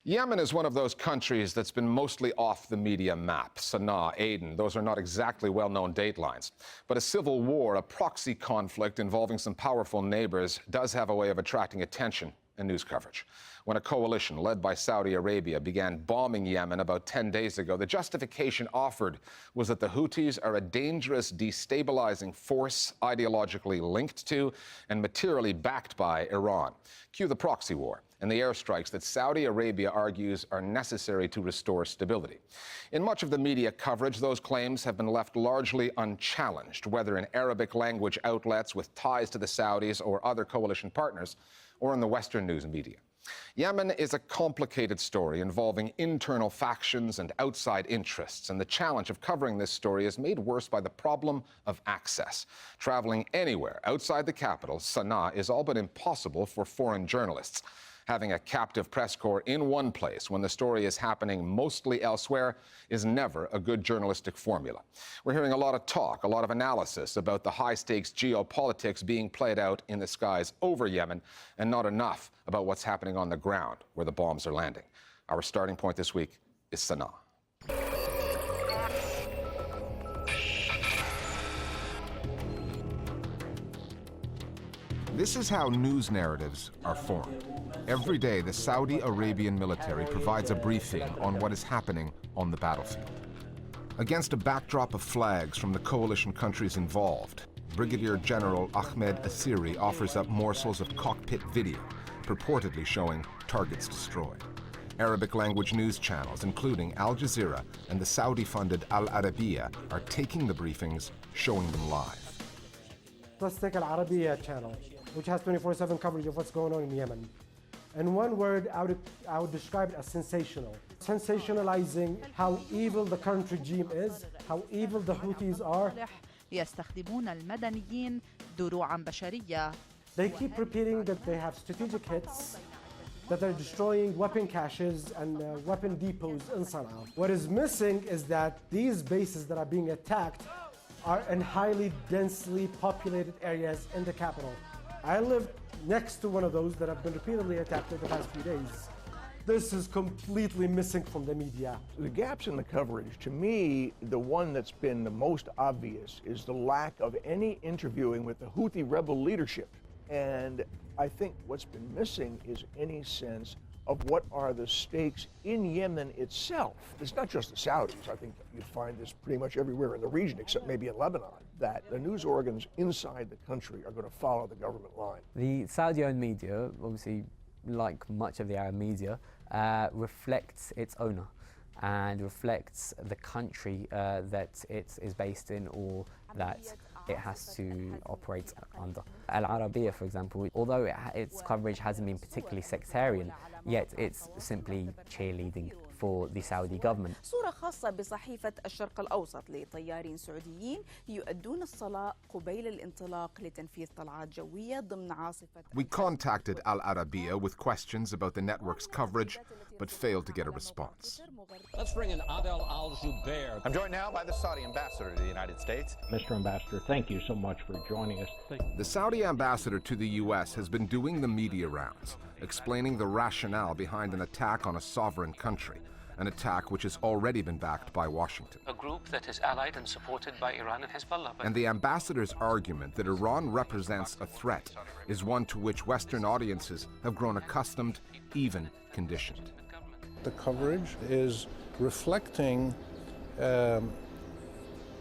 Yemen is one of those countries that's been mostly off the media map. Sana'a, Aden, those are not exactly well-known datelines. But a civil war, a proxy conflict involving some powerful neighbors, does have a way of attracting attention and news coverage. When a coalition led by Saudi Arabia began bombing Yemen about 10 days ago, the justification offered was that the Houthis are a dangerous, destabilizing force ideologically linked to and materially backed by Iran. Cue the proxy war and the airstrikes that Saudi Arabia argues are necessary to restore stability. In much of the media coverage, those claims have been left largely unchallenged, whether in Arabic language outlets with ties to the Saudis or other coalition partners, or in the Western news media. Yemen is a complicated story involving internal factions and outside interests, and the challenge of covering this story is made worse by the problem of access. Traveling anywhere outside the capital, Sana'a, is all but impossible for foreign journalists. Having a captive press corps in one place when the story is happening mostly elsewhere is never a good journalistic formula. We're hearing a lot of talk, a lot of analysis about the high-stakes geopolitics being played out in the skies over Yemen, and not enough about what's happening on the ground where the bombs are landing. Our starting point this week is Sana'a. This is how news narratives are formed. Every day, the Saudi Arabian military provides a briefing on what is happening on the battlefield. Against a backdrop of flags from the coalition countries involved, Brigadier General Ahmed Asiri offers up morsels of cockpit video, purportedly showing targets destroyed. Arabic language news channels, including Al Jazeera and the Saudi-funded Al Arabiya, are taking the briefings, showing them live. Let's take Al Arabiya channel, which has 24/7 coverage of what's going on in Yemen. In one word, I would describe it as sensational. Sensationalizing how evil the current regime is, how evil the Houthis are. يستخدمون المدنيين دروعاً بشرية. They keep repeating that they have strategic hits, that they're destroying weapon caches and weapon depots in Sana'a. What is missing is that these bases that are being attacked are in highly densely populated areas in the capital. I live next to one of those that have been repeatedly attacked in the past few days. This is completely missing from the media. The gaps in the coverage, to me, the one that's been the most obvious is the lack of any interviewing with the Houthi rebel leadership. And I think what's been missing is any sense of what are the stakes in Yemen itself. It's not just the Saudis. I think you find this pretty much everywhere in the region, except maybe in Lebanon, that the news organs inside the country are going to follow the government line. The Saudi-owned media, obviously, like much of the Arab media, reflects its owner and reflects the country that it is based in or that it has to operate under. Al Arabiya, for example, although its coverage hasn't been particularly sectarian, yet it's simply cheerleading for the Saudi government. صورة خاصة بصحيفة الشرق الأوسط لطيارين سعوديين يؤدون الصلاة قبيل الانطلاق لتنفيذ طلعات جوية ضمن عاصفة. We contacted Al Arabiya with questions about the network's coverage, but failed to get a response. Let's bring in Adel Al-Jubair. I'm joined now by the Saudi ambassador to the United States. Mr. Ambassador, thank you so much for joining us. The Saudi ambassador to the U.S. has been doing the media rounds, explaining the rationale behind an attack on a sovereign country, an attack which has already been backed by Washington. A group that is allied and supported by Iran and Hezbollah. And the ambassador's argument that Iran represents a threat is one to which Western audiences have grown accustomed, even conditioned. The coverage is reflecting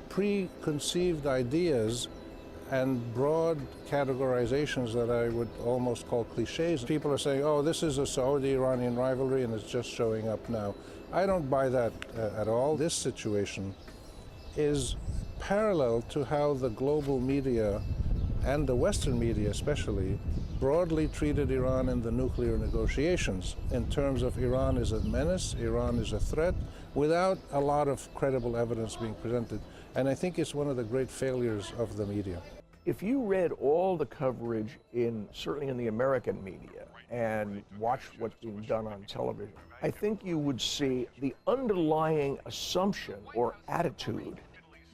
preconceived ideas and broad categorizations that I would almost call cliches. People are saying, oh, this is a Saudi-Iranian rivalry and it's just showing up now. I don't buy that at all. This situation is parallel to how the global media and the Western media especially broadly treated Iran in the nuclear negotiations in terms of Iran is a menace, Iran is a threat, without a lot of credible evidence being presented. And I think it's one of the great failures of the media. If you read all the coverage certainly in the American media and watched what's being done on television, I think you would see the underlying assumption or attitude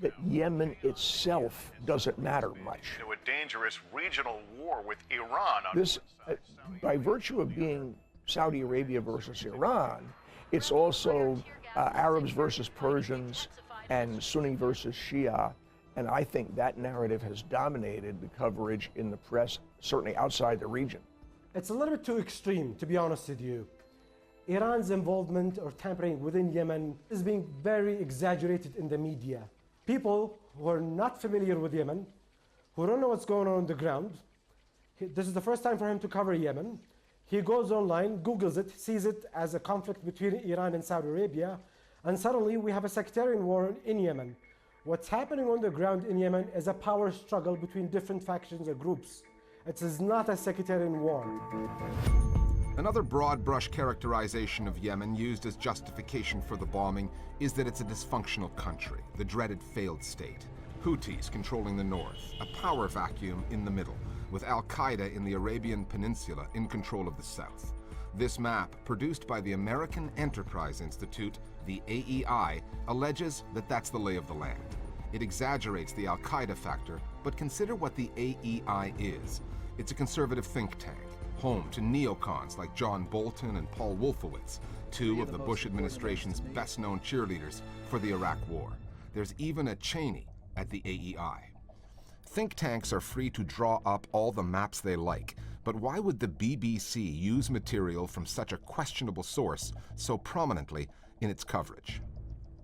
that Yemen itself doesn't matter much. To a dangerous regional war with Iran. This, by virtue of being Saudi Arabia versus Iran. It's also Arabs versus Persians and Sunni versus Shia. And I think that narrative has dominated the coverage in the press, certainly outside the region. It's a little bit too extreme, to be honest with you. Iran's involvement or tampering within Yemen is being very exaggerated in the media. People who are not familiar with Yemen, who don't know what's going on the ground, this is the first time for him to cover Yemen. He goes online, Googles it, sees it as a conflict between Iran and Saudi Arabia, and suddenly we have a sectarian war in Yemen. What's happening on the ground in Yemen is a power struggle between different factions or groups. It is not a sectarian war. Another broad brush characterization of Yemen used as justification for the bombing is that it's a dysfunctional country, the dreaded failed state. Houthis controlling the north, a power vacuum in the middle, with Al-Qaeda in the Arabian Peninsula in control of the south. This map, produced by the American Enterprise Institute, the AEI, alleges that that's the lay of the land. It exaggerates the Al-Qaeda factor, but consider what the AEI is. It's a conservative think tank, home to neocons like John Bolton and Paul Wolfowitz, two of the Bush administration's best-known cheerleaders for the Iraq War. There's even a Cheney at the AEI. Think tanks are free to draw up all the maps they like, but why would the BBC use material from such a questionable source so prominently in its coverage?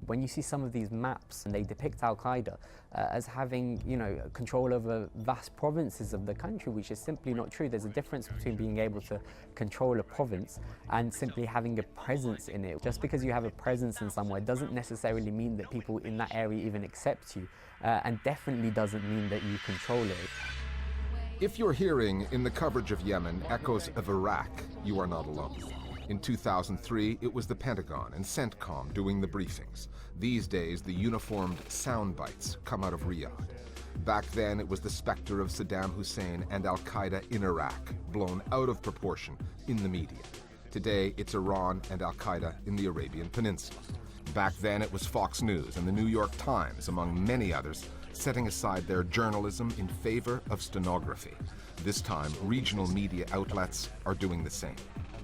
When you see some of these maps and they depict Al-Qaeda as having, control over vast provinces of the country, which is simply not true. There's a difference between being able to control a province and simply having a presence in it. Just because you have a presence in somewhere doesn't necessarily mean that people in that area even accept you, and definitely doesn't mean that you control it. If you're hearing in the coverage of Yemen echoes of Iraq, you are not alone. In 2003, it was the Pentagon and CENTCOM doing the briefings. These days, the uniformed sound bites come out of Riyadh. Back then, it was the specter of Saddam Hussein and Al-Qaeda in Iraq, blown out of proportion in the media. Today, it's Iran and Al-Qaeda in the Arabian Peninsula. Back then, it was Fox News and the New York Times, among many others, setting aside their journalism in favor of stenography. This time, regional media outlets are doing the same.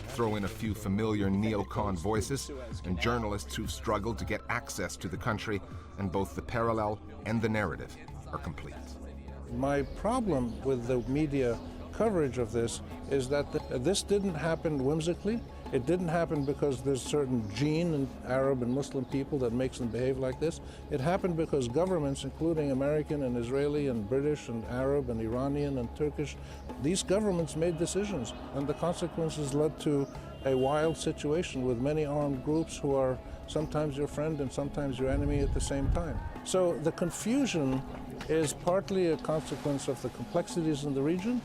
Throw in a few familiar neocon voices and journalists who've struggled to get access to the country, and both the parallel and the narrative are complete. My problem with the media coverage of this is that this didn't happen whimsically. It didn't happen because there's a certain gene in Arab and Muslim people that makes them behave like this. It happened because governments, including American and Israeli and British and Arab and Iranian and Turkish, these governments made decisions, and the consequences led to a wild situation with many armed groups who are sometimes your friend and sometimes your enemy at the same time. So the confusion is partly a consequence of the complexities in the region,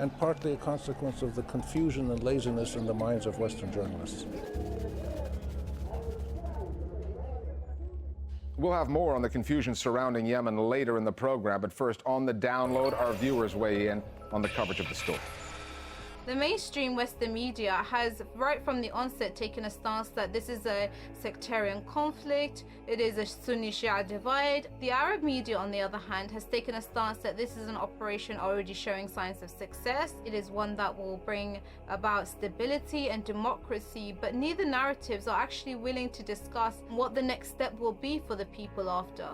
and partly a consequence of the confusion and laziness in the minds of Western journalists. We'll have more on the confusion surrounding Yemen later in the program, but first, on the download, our viewers weigh in on the coverage of the story. The mainstream Western media has, right from the onset, taken a stance that this is a sectarian conflict, it is a Sunni-Shia divide. The Arab media, on the other hand, has taken a stance that this is an operation already showing signs of success. It is one that will bring about stability and democracy, but neither narratives are actually willing to discuss what the next step will be for the people after.